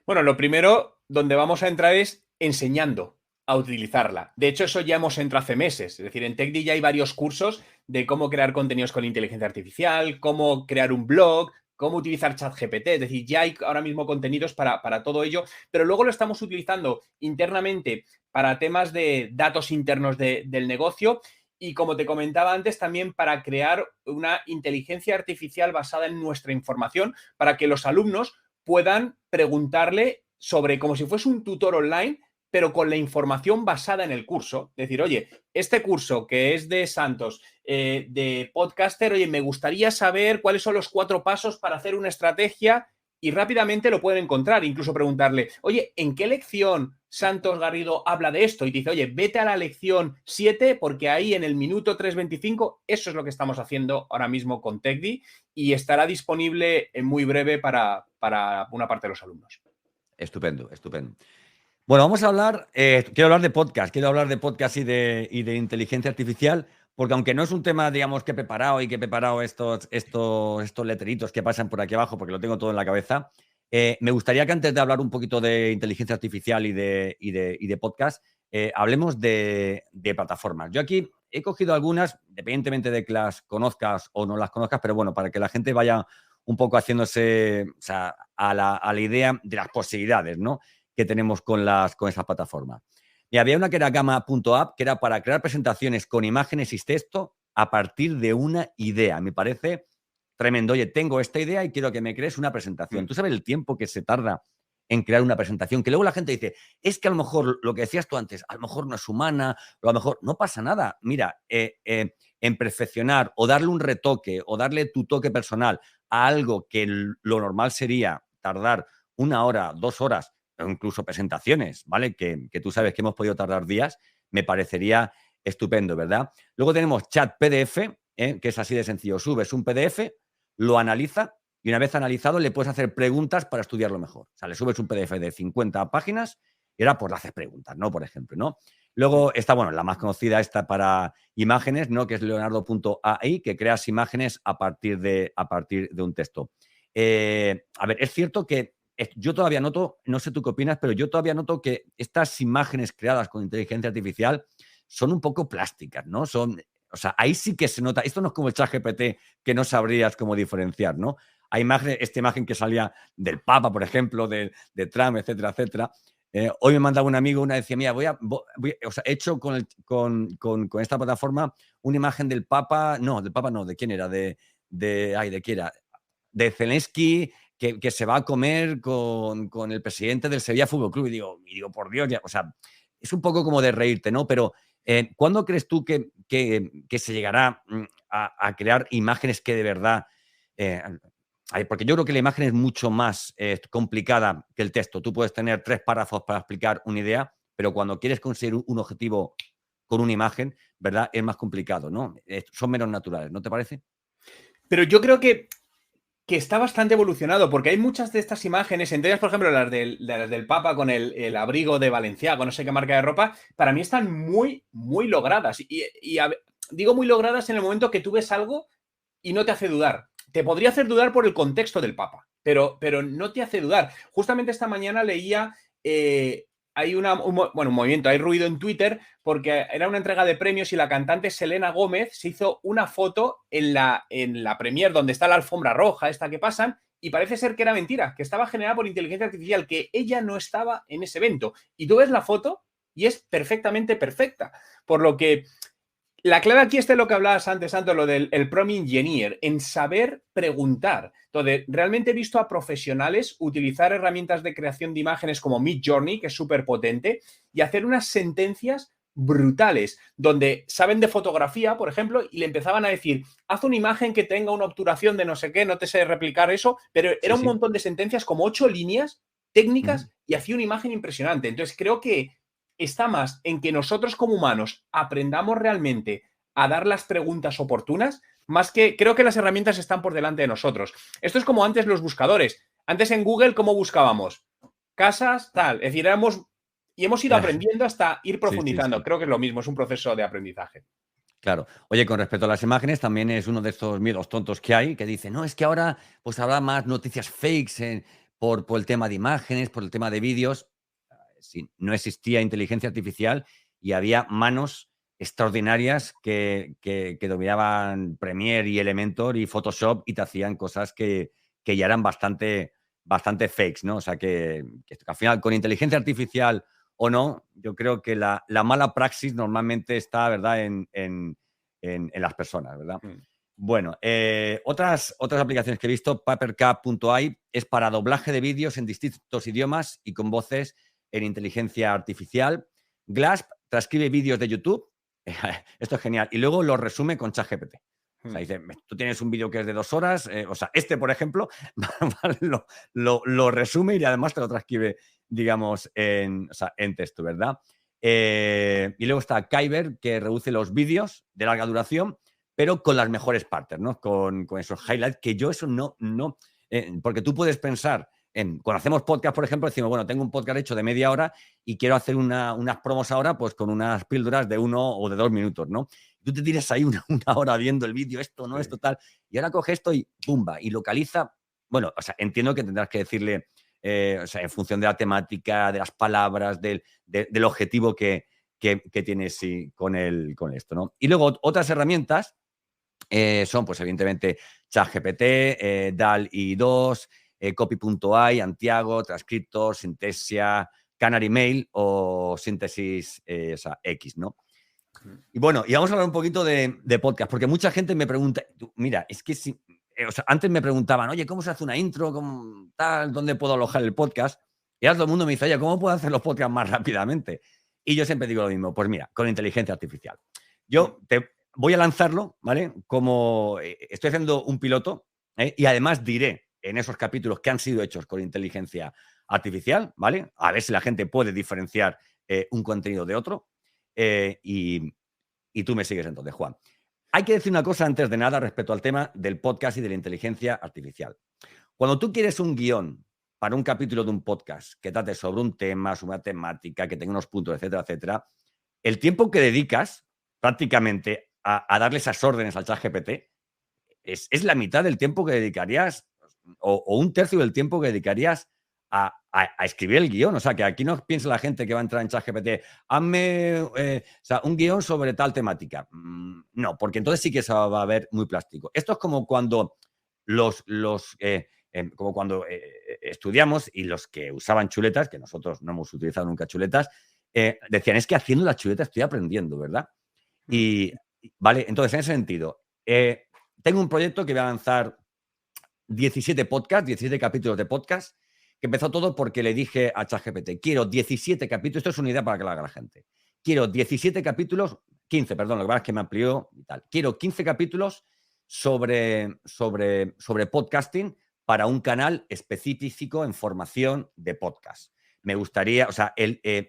Bueno, lo primero donde vamos a entrar es enseñando a utilizarla. De hecho, eso ya hemos entrado hace meses. Es decir, en TechDi ya hay varios cursos de cómo crear contenidos con inteligencia artificial, cómo crear un blog, cómo utilizar ChatGPT. Es decir, ya hay ahora mismo contenidos para todo ello, pero luego lo estamos utilizando internamente para temas de datos internos del negocio y, como te comentaba antes, también para crear una inteligencia artificial basada en nuestra información para que los alumnos puedan preguntarle sobre, como si fuese un tutor online, pero con la información basada en el curso. Es decir, oye, este curso que es de Santos, de podcaster, oye, me gustaría saber cuáles son los 4 pasos para hacer una estrategia, y rápidamente lo pueden encontrar. Incluso preguntarle, oye, ¿en qué lección Santos Garrido habla de esto? Y te dice, oye, vete a la lección 7 porque ahí en el minuto 3:25, eso es lo que estamos haciendo ahora mismo con TechDi y estará disponible en muy breve para una parte de los alumnos. Estupendo, estupendo. Bueno, vamos a hablar, quiero hablar de podcast y de inteligencia artificial, porque aunque no es un tema, digamos, que he preparado estos letreritos que pasan por aquí abajo, porque lo tengo todo en la cabeza, me gustaría que antes de hablar un poquito de inteligencia artificial y de podcast, hablemos de plataformas. Yo aquí he cogido algunas, independientemente de que las conozcas o no las conozcas, pero bueno, para que la gente vaya un poco haciéndose, o sea, a la idea de las posibilidades, ¿no?, que tenemos con esas plataformas. Y había una que era Gamma.app, que era para crear presentaciones con imágenes y texto a partir de una idea. Me parece tremendo. Oye, tengo esta idea y quiero que me crees una presentación. ¿Tú sabes el tiempo que se tarda en crear una presentación? Que luego la gente dice, es que a lo mejor lo que decías tú antes, a lo mejor no es humana, o a lo mejor no pasa nada. Mira, en perfeccionar o darle un retoque o darle tu toque personal a algo que lo normal sería tardar 1 hora, 2 horas, o incluso presentaciones, ¿vale? Que tú sabes que hemos podido tardar días, me parecería estupendo, ¿verdad? Luego tenemos Chat PDF, que es así de sencillo. Subes un PDF, lo analiza y una vez analizado le puedes hacer preguntas para estudiarlo mejor. O sea, le subes un PDF de 50 páginas y ahora pues le haces preguntas, ¿no? Por ejemplo, ¿no? Luego está, bueno, la más conocida está para imágenes, ¿no?, que es Leonardo.ai, que creas imágenes a partir de un texto. A ver, es cierto que yo todavía noto, no sé tú qué opinas, pero yo todavía noto que estas imágenes creadas con inteligencia artificial son un poco plásticas, ¿no? O sea, ahí sí que se nota. Esto no es como el ChatGPT, que no sabrías cómo diferenciar, ¿no? Hay esta imagen que salía del Papa, por ejemplo, de Trump, etcétera, etcétera. Hoy me mandaba un amigo decía, mira, o sea, he hecho con esta plataforma una imagen del Papa, no, ¿de quién era? ¿De quién era? De Zelensky, que se va a comer con el presidente del Sevilla Fútbol Club. Y digo, por Dios, ya, o sea, es un poco como de reírte, ¿no? Pero, ¿cuándo crees tú que se llegará a crear imágenes que de verdad... porque yo creo que la imagen es mucho más complicada que el texto. Tú puedes tener 3 párrafos para explicar una idea, pero cuando quieres conseguir un objetivo con una imagen, ¿verdad?, es más complicado, ¿no? Son menos naturales, ¿no te parece? Pero yo creo que está bastante evolucionado, porque hay muchas de estas imágenes, entre ellas, por ejemplo, las del Papa con el abrigo de Balenciaga, no sé qué marca de ropa, para mí están muy, muy logradas. Digo muy logradas en el momento que tú ves algo y no te hace dudar. Te podría hacer dudar por el contexto del Papa, pero no te hace dudar. Justamente esta mañana leía... hay un movimiento, hay ruido en Twitter porque era una entrega de premios y la cantante Selena Gómez se hizo una foto en la premier donde está la alfombra roja, esta que pasan, y parece ser que era mentira, que estaba generada por inteligencia artificial, que ella no estaba en ese evento. Y tú ves la foto y es perfectamente perfecta. Por lo que la clave aquí está en lo que hablabas antes, Santo, lo del prompt engineer, en saber preguntar. Entonces, realmente he visto a profesionales utilizar herramientas de creación de imágenes como Midjourney, que es súper potente, y hacer unas sentencias brutales, donde saben de fotografía, por ejemplo, y le empezaban a decir, haz una imagen que tenga una obturación de no sé qué, no te sé replicar eso, pero era un montón de sentencias, como 8 líneas técnicas, y hacía una imagen impresionante. Entonces, creo que está más en que nosotros como humanos aprendamos realmente a dar las preguntas oportunas, más que creo que las herramientas están por delante de nosotros. Esto es como antes los buscadores. Antes en Google, ¿cómo buscábamos? Casas, tal. Es decir, hemos ido aprendiendo hasta ir profundizando. Sí. Creo que es lo mismo, es un proceso de aprendizaje. Claro. Oye, con respecto a las imágenes, también es uno de estos miedos tontos que hay, que dice, no, es que ahora pues habrá más noticias fakes por el tema de imágenes, por el tema de vídeos. no existía inteligencia artificial y había manos extraordinarias que dominaban Premiere y Elementor y Photoshop y te hacían cosas que ya eran bastante fakes, ¿no? O sea, que al final, con inteligencia artificial o no, yo creo que la mala praxis normalmente está, ¿verdad?, en las personas, ¿verdad? Bueno, otras aplicaciones que he visto, Papercup.ai es para doblaje de vídeos en distintos idiomas y con voces en inteligencia artificial. Glasp transcribe vídeos de YouTube. Esto es genial. Y luego lo resume con ChatGPT. O sea, dice, tú tienes un vídeo que es de 2 horas, o sea, por ejemplo, lo resume y además te lo transcribe, digamos, en texto, ¿verdad? Y luego está Kyber, que reduce los vídeos de larga duración, pero con las mejores partes, ¿no? Con esos highlights, que yo eso no porque tú puedes pensar cuando hacemos podcast, por ejemplo, decimos, bueno, tengo un podcast hecho de media hora y quiero hacer unas promos ahora, pues con unas píldoras de 1 o de 2 minutos, ¿no? Tú te tiras ahí una hora viendo el vídeo, esto, no, esto, tal, y ahora coge esto y ¡pumba! Y localiza. Bueno, o sea, entiendo que tendrás que decirle, o sea, en función de la temática, de las palabras, del objetivo que tienes con esto, ¿no? Y luego otras herramientas son, pues, evidentemente, ChatGPT, DALL-E 2, Copy.ai, Antiago, Transcriptor, Synthesia, Canary Mail o Síntesis X, ¿no? Y bueno, y vamos a hablar un poquito de podcast, porque mucha gente me pregunta, mira, es que si, o sea, antes me preguntaban, oye, ¿cómo se hace una intro? ¿Cómo, tal? ¿Dónde puedo alojar el podcast? Y ahora todo el mundo me dice, oye, ¿cómo puedo hacer los podcasts más rápidamente? Y yo siempre digo lo mismo, pues mira, con inteligencia artificial. Yo te voy a lanzarlo, ¿vale? Como estoy haciendo un piloto, y además diré en esos capítulos que han sido hechos con inteligencia artificial, ¿vale? A ver si la gente puede diferenciar un contenido de otro. Y tú me sigues entonces, Juan. Hay que decir una cosa antes de nada respecto al tema del podcast y de la inteligencia artificial. Cuando tú quieres un guión para un capítulo de un podcast que trate sobre un tema, sobre una temática, que tenga unos puntos, etcétera, etcétera, el tiempo que dedicas prácticamente a darle esas órdenes al ChatGPT es la mitad del tiempo que dedicarías o un tercio del tiempo que dedicarías a escribir el guión. O sea, que aquí no piensa la gente que va a entrar en ChatGPT, hazme un guión sobre tal temática. No, porque entonces sí que se va a ver muy plástico. Esto es como cuando como cuando estudiamos y los que usaban chuletas, que nosotros no hemos utilizado nunca chuletas, decían, es que haciendo la chuleta estoy aprendiendo, ¿verdad? Y, vale, entonces, en ese sentido, tengo un proyecto que voy a lanzar 17 podcasts, 17 capítulos de podcast, que empezó todo porque le dije a ChatGPT, quiero 17 capítulos, esto es una idea para que lo haga la gente, quiero 17 capítulos, 15, perdón, lo que pasa es que me amplió y tal, quiero 15 capítulos sobre podcasting para un canal específico en formación de podcast. Me gustaría, o sea,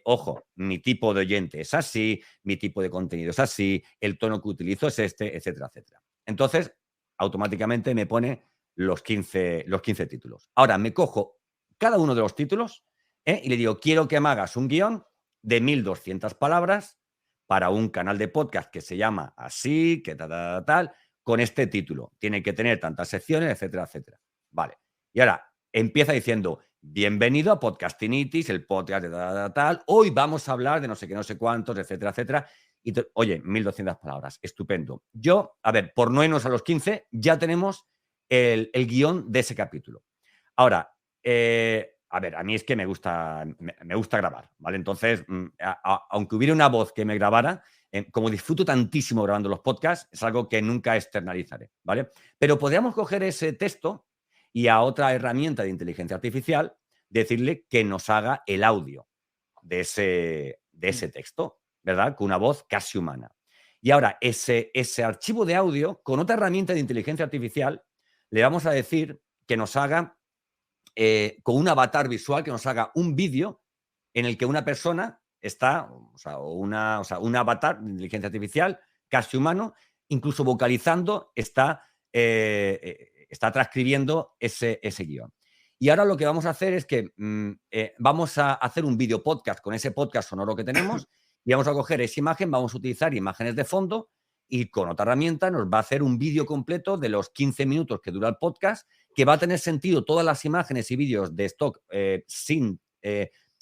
ojo, mi tipo de oyente es así, mi tipo de contenido es así, el tono que utilizo es este, etcétera, etcétera. Entonces, automáticamente me pone los 15 títulos. Ahora, me cojo cada uno de los títulos y le digo, quiero que me hagas un guión de 1.200 palabras para un canal de podcast que se llama así, que tal, con este título. Tiene que tener tantas secciones, etcétera, etcétera. Vale. Y ahora empieza diciendo, bienvenido a Podcastinitis, el podcast de tal. Hoy vamos a hablar de no sé qué, no sé cuántos, etcétera, etcétera. Y oye, 1.200 palabras. Estupendo. Yo, a ver, por no irnos a los 15, ya tenemos el guión de ese capítulo. Ahora, a ver, a mí es que me gusta grabar, ¿vale? Entonces, aunque hubiera una voz que me grabara, como disfruto tantísimo grabando los podcasts, es algo que nunca externalizaré, ¿vale? Pero podríamos coger ese texto y a otra herramienta de inteligencia artificial decirle que nos haga el audio de ese texto, ¿verdad? Con una voz casi humana. Y ahora, ese archivo de audio, con otra herramienta de inteligencia artificial, le vamos a decir que nos haga, con un avatar visual, que nos haga un vídeo en el que una persona está, un avatar de inteligencia artificial, casi humano, incluso vocalizando, está transcribiendo ese guión. Y ahora lo que vamos a hacer es que vamos a hacer un video podcast con ese podcast sonoro que tenemos y vamos a coger esa imagen, vamos a utilizar imágenes de fondo y con otra herramienta nos va a hacer un vídeo completo de los 15 minutos que dura el podcast, que va a tener sentido todas las imágenes y vídeos de stock sin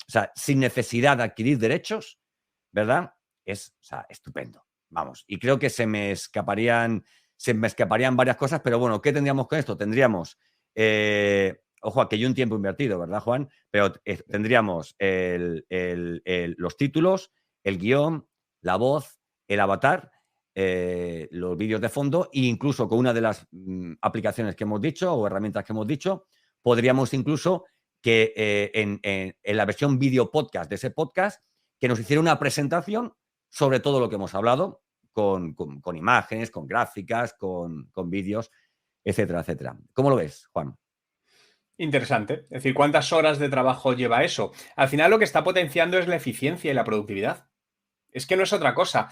o sea, sin necesidad de adquirir derechos, ¿verdad? Es, o sea, estupendo. Vamos, y creo que se me escaparían varias cosas, pero bueno, ¿qué tendríamos con esto? Tendríamos, ojo, aquí hay un tiempo invertido, ¿verdad, Juan? Pero tendríamos los títulos, el guión, la voz, el avatar, los vídeos de fondo, e incluso con una de las aplicaciones que hemos dicho o herramientas que hemos dicho, podríamos incluso que en la versión vídeo podcast de ese podcast, que nos hiciera una presentación sobre todo lo que hemos hablado, con imágenes, con gráficas, con vídeos, etcétera, etcétera. ¿Cómo lo ves, Juan? Interesante. Es decir, ¿cuántas horas de trabajo lleva eso? Al final lo que está potenciando es la eficiencia y la productividad. Es que no es otra cosa.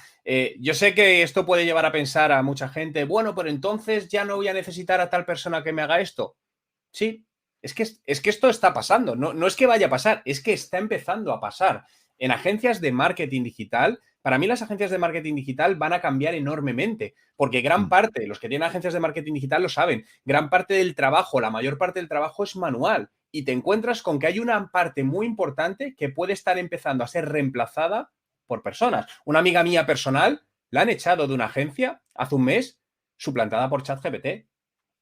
Yo sé que esto puede llevar a pensar a mucha gente, bueno, pero entonces ya no voy a necesitar a tal persona que me haga esto. Sí, es que esto está pasando. No es que vaya a pasar, es que está empezando a pasar. En agencias de marketing digital, para mí las agencias de marketing digital van a cambiar enormemente, porque gran parte, los que tienen agencias de marketing digital lo saben, gran parte del trabajo, la mayor parte del trabajo es manual y te encuentras con que hay una parte muy importante que puede estar empezando a ser reemplazada por personas. Una amiga mía personal la han echado de una agencia hace un mes, suplantada por ChatGPT.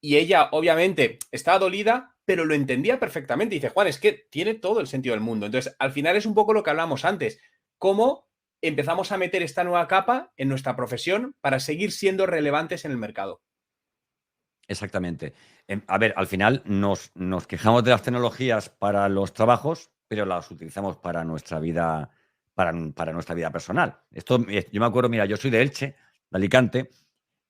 Y ella, obviamente, estaba dolida, pero lo entendía perfectamente. Y dice, Juan, es que tiene todo el sentido del mundo. Entonces, al final es un poco lo que hablamos antes. Cómo empezamos a meter esta nueva capa en nuestra profesión para seguir siendo relevantes en el mercado. Exactamente. A ver, al final nos quejamos de las tecnologías para los trabajos, pero las utilizamos para nuestra vida, para nuestra vida personal. Esto, yo me acuerdo, mira, yo soy de Elche, de Alicante,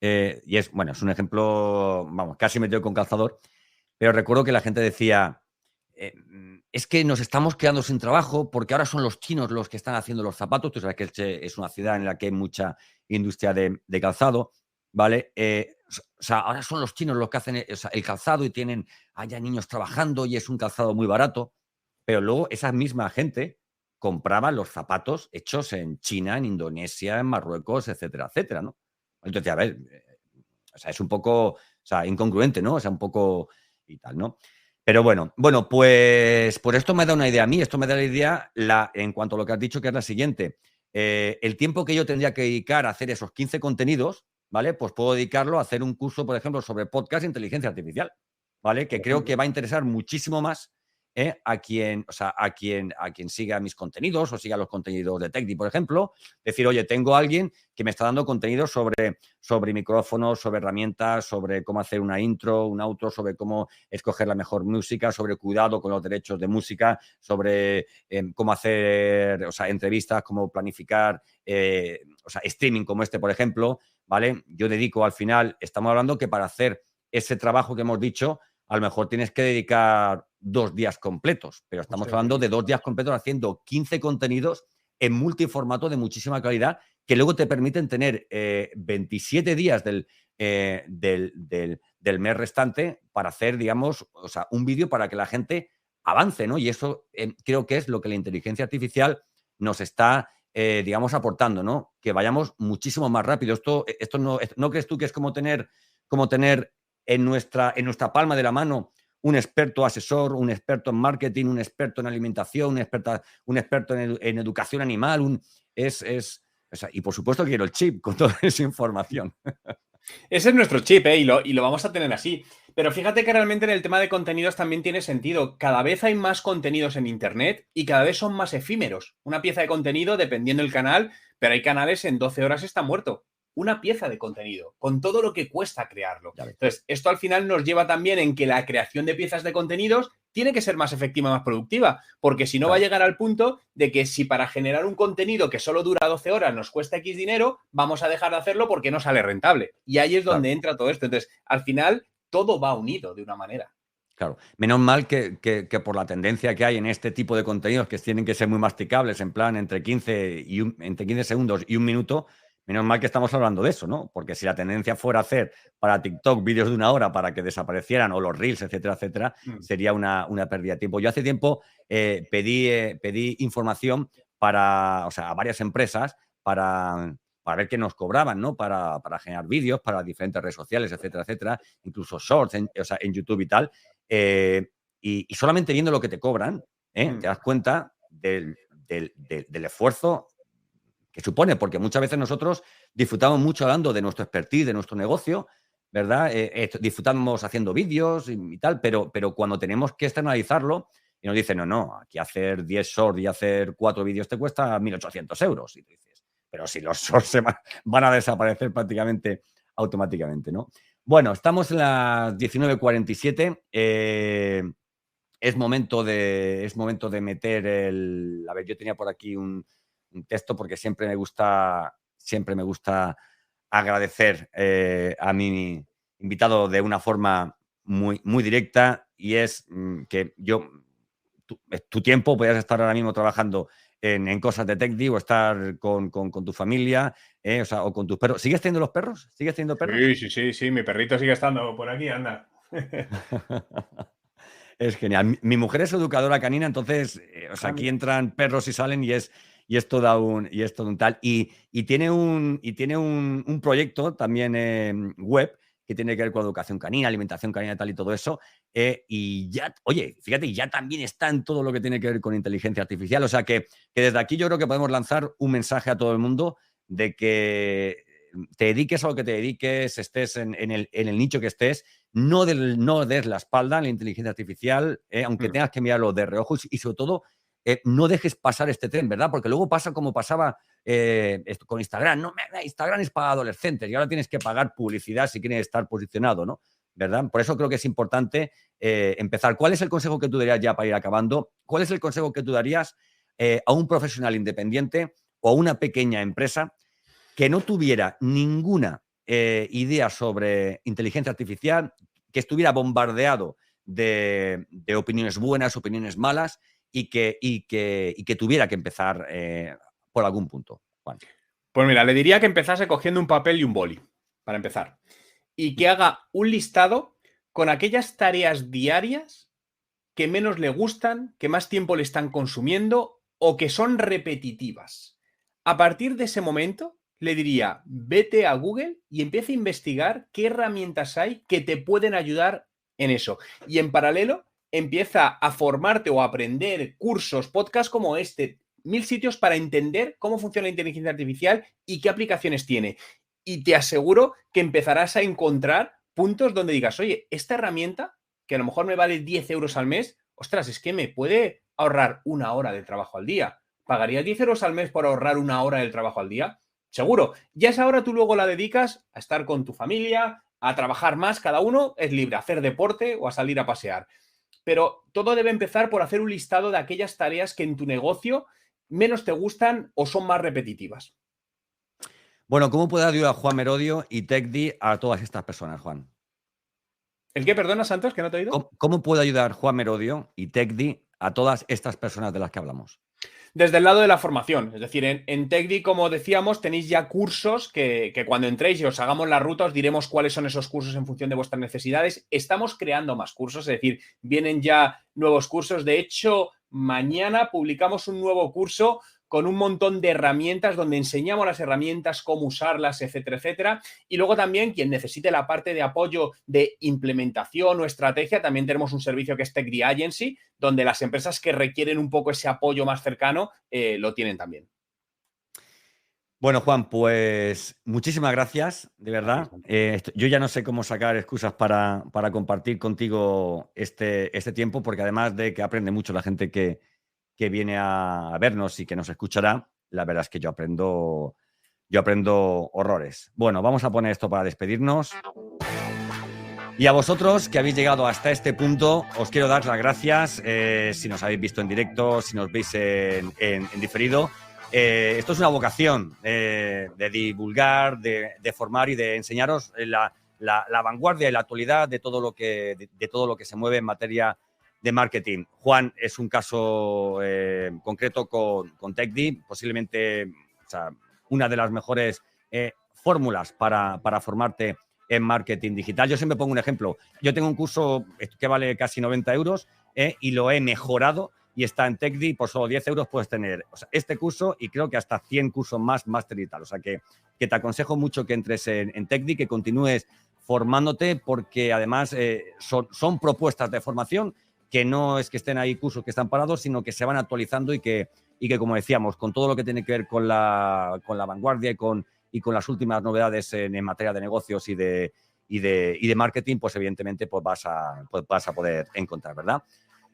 y es, bueno, es un ejemplo, vamos, casi metido con calzador, pero recuerdo que la gente decía, es que nos estamos quedando sin trabajo porque ahora son los chinos los que están haciendo los zapatos. Tú sabes que Elche es una ciudad en la que hay mucha industria de calzado, ¿vale? O sea, ahora son los chinos los que hacen el calzado y tienen allá niños trabajando y es un calzado muy barato, pero luego esa misma gente compraba los zapatos hechos en China, en Indonesia, en Marruecos, etcétera, etcétera, ¿no? Entonces, a ver, o sea, es un poco, o sea, incongruente, ¿no? O sea, un poco y tal, ¿no? Pero bueno, pues esto me da una idea a mí, esto me da la idea en cuanto a lo que has dicho, que es la siguiente. El tiempo que yo tendría que dedicar a hacer esos 15 contenidos, ¿vale? Pues puedo dedicarlo a hacer un curso, por ejemplo, sobre podcast e inteligencia artificial, ¿vale? Que creo que va a interesar muchísimo más a quien siga mis contenidos o siga los contenidos de TechDi, por ejemplo. Decir, oye, tengo a alguien que me está dando contenido sobre micrófonos, sobre herramientas, sobre cómo hacer una intro, un outro, sobre cómo escoger la mejor música, sobre cuidado con los derechos de música, sobre cómo hacer, o sea, entrevistas, cómo planificar, o sea, streaming como este, por ejemplo, ¿vale? Yo dedico al final, estamos hablando que para hacer ese trabajo que hemos dicho, a lo mejor tienes que dedicar 2 días completos, pero estamos hablando de 2 días completos haciendo 15 contenidos en multiformato de muchísima calidad que luego te permiten tener 27 días del mes restante para hacer, digamos, o sea, un vídeo para que la gente avance, ¿no? Y eso creo que es lo que la inteligencia artificial nos está, digamos, aportando, ¿no? Que vayamos muchísimo más rápido. Esto ¿no crees tú que es como tener en nuestra palma de la mano un experto asesor, un experto en marketing, un experto en alimentación, un experto en educación animal? O sea, y por supuesto quiero el chip con toda esa información. Ese es nuestro chip, ¿eh? Y lo vamos a tener así. Pero fíjate que realmente en el tema de contenidos también tiene sentido. Cada vez hay más contenidos en Internet y cada vez son más efímeros. Una pieza de contenido, dependiendo del canal, pero hay canales en 12 horas está muerto. Una pieza de contenido, con todo lo que cuesta crearlo. Entonces, esto al final nos lleva también en que la creación de piezas de contenidos tiene que ser más efectiva, más productiva, porque si no va a llegar al punto de que si para generar un contenido que solo dura 12 horas nos cuesta X dinero, vamos a dejar de hacerlo porque no sale rentable. Y ahí es donde entra todo esto. Entonces, al final, todo va unido de una manera. Claro, menos mal que por la tendencia que hay en este tipo de contenidos que tienen que ser muy masticables, en plan entre 15 segundos y 1 minuto, menos mal que estamos hablando de eso, ¿no? Porque si la tendencia fuera a hacer para TikTok vídeos de 1 hora para que desaparecieran, o los Reels, etcétera, etcétera, sería una pérdida de tiempo. Yo hace tiempo pedí información a varias empresas para ver qué nos cobraban, ¿no? Para generar vídeos, para diferentes redes sociales, etcétera, etcétera, incluso shorts en YouTube y tal. Y solamente viendo lo que te cobran, te das cuenta del esfuerzo que supone, porque muchas veces nosotros disfrutamos mucho hablando de nuestro expertise, de nuestro negocio, ¿verdad? Disfrutamos haciendo vídeos y tal, pero cuando tenemos que externalizarlo y nos dicen, no, aquí hacer 10 shorts y hacer 4 vídeos te cuesta 1.800 euros. Y tú dices, pero si los shorts van a desaparecer prácticamente automáticamente, ¿no? Bueno, estamos en las 19:47. Es momento de meter el... A ver, yo tenía por aquí un texto porque siempre me gusta agradecer a mi invitado de una forma muy, muy directa, y es que tu tiempo, podrías estar ahora mismo trabajando en cosas de TechDi o estar con tu familia, o con tus perros. ¿Sigues teniendo los perros? ¿Sigues teniendo perros? Sí, mi perrito sigue estando por aquí, anda. Es genial. Mi mujer es educadora canina, entonces aquí entran perros y salen y es todo un tal. Y tiene un proyecto también web que tiene que ver con educación canina, alimentación canina y tal y todo eso. Y ya, oye, fíjate, ya también está en todo lo que tiene que ver con inteligencia artificial. O sea que desde aquí yo creo que podemos lanzar un mensaje a todo el mundo de que te dediques a lo que te dediques, estés en el nicho que estés, no des la espalda a la inteligencia artificial, aunque tengas que mirarlo de reojo, y sobre todo no dejes pasar este tren, ¿verdad? Porque luego pasa como pasaba con Instagram, ¿no? Instagram es para adolescentes y ahora tienes que pagar publicidad si quieres estar posicionado, ¿no? ¿Verdad? Por eso creo que es importante empezar. ¿Cuál es el consejo que tú darías, ya para ir acabando? ¿Cuál es el consejo que tú darías a un profesional independiente o a una pequeña empresa que no tuviera ninguna idea sobre inteligencia artificial, que estuviera bombardeado de opiniones buenas, opiniones malas, y que tuviera que empezar por algún punto, Juan? Pues mira, le diría que empezase cogiendo un papel y un boli, para empezar. Y que haga un listado con aquellas tareas diarias que menos le gustan, que más tiempo le están consumiendo o que son repetitivas. A partir de ese momento, le diría, vete a Google y empieza a investigar qué herramientas hay que te pueden ayudar en eso. Y en paralelo, empieza a formarte o a aprender cursos, podcasts como este, 1000 sitios para entender cómo funciona la inteligencia artificial y qué aplicaciones tiene. Y te aseguro que empezarás a encontrar puntos donde digas, oye, esta herramienta, que a lo mejor me vale 10 euros al mes, ostras, es que me puede ahorrar 1 hora de trabajo al día. ¿Pagarías 10 euros al mes por ahorrar 1 hora del trabajo al día? Seguro. Ya esa hora tú luego la dedicas a estar con tu familia, a trabajar más, cada uno es libre, a hacer deporte o a salir a pasear. Pero todo debe empezar por hacer un listado de aquellas tareas que en tu negocio menos te gustan o son más repetitivas. Bueno, ¿cómo puede ayudar Juan Merodio y TechDi a todas estas personas, Juan? ¿El qué, perdona, Santos, que no te he oído? ¿Cómo puede ayudar Juan Merodio y TechDi a todas estas personas de las que hablamos? Desde el lado de la formación, es decir, en TechDi, como decíamos, tenéis ya cursos que cuando entréis y os hagamos la ruta os diremos cuáles son esos cursos en función de vuestras necesidades. Estamos creando más cursos, es decir, vienen ya nuevos cursos. De hecho, mañana publicamos un nuevo curso con un montón de herramientas donde enseñamos las herramientas, cómo usarlas, etcétera, etcétera. Y luego también quien necesite la parte de apoyo de implementación o estrategia, también tenemos un servicio que es TechDi Agency, donde las empresas que requieren un poco ese apoyo más cercano lo tienen también. Bueno, Juan, pues muchísimas gracias, de verdad. Yo ya no sé cómo sacar excusas para compartir contigo este tiempo, porque además de que aprende mucho la gente que viene a vernos y que nos escuchará, la verdad es que yo aprendo horrores. Bueno, vamos a poner esto para despedirnos. Y a vosotros que habéis llegado hasta este punto, os quiero dar las gracias si nos habéis visto en directo, si nos veis en diferido. Esto es una vocación de divulgar, de formar y de enseñaros la vanguardia y la actualidad de todo lo que se mueve en materia de marketing. Juan es un caso concreto con TechDi, posiblemente una de las mejores fórmulas para formarte en marketing digital. Yo siempre pongo un ejemplo. Yo tengo un curso que vale casi 90 euros y lo he mejorado y está en TechDi. Por solo 10 euros puedes tener este curso y creo que hasta 100 cursos más, máster y tal. O sea que te aconsejo mucho que entres en TechDi, que continúes formándote, porque además son propuestas de formación que no es que estén ahí cursos que están parados, sino que se van actualizando y que como decíamos, con todo lo que tiene que ver con la vanguardia y con las últimas novedades en materia de negocios y de marketing, pues evidentemente pues vas a poder encontrar, ¿verdad?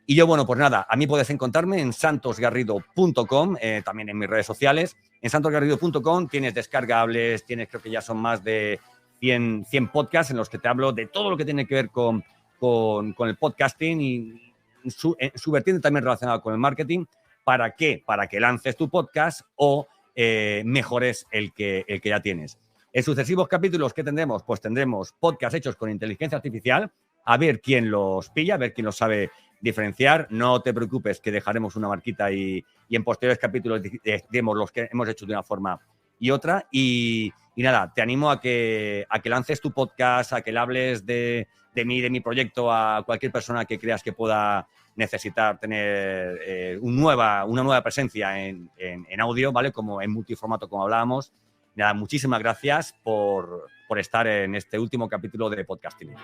Y yo, bueno, pues nada, a mí puedes encontrarme en santosgarrido.com, también en mis redes sociales. En santosgarrido.com tienes descargables, creo que ya son más de 100 podcasts en los que te hablo de todo lo que tiene que ver con el podcasting y su vertiente también relacionada con el marketing. ¿Para qué? Para que lances tu podcast o mejores el que ya tienes. En sucesivos capítulos, ¿qué tendremos? Pues tendremos podcasts hechos con inteligencia artificial, a ver quién los pilla, a ver quién los sabe diferenciar. No te preocupes que dejaremos una marquita y en posteriores capítulos diremos los que hemos hecho de una forma y otra. Y nada, te animo a que lances tu podcast, a que le hables de mí, de mi proyecto a cualquier persona que creas que pueda necesitar tener una nueva presencia en audio, ¿vale? Como en multiformato, como hablábamos. Nada, muchísimas gracias por estar en este último capítulo de Podcastinitis.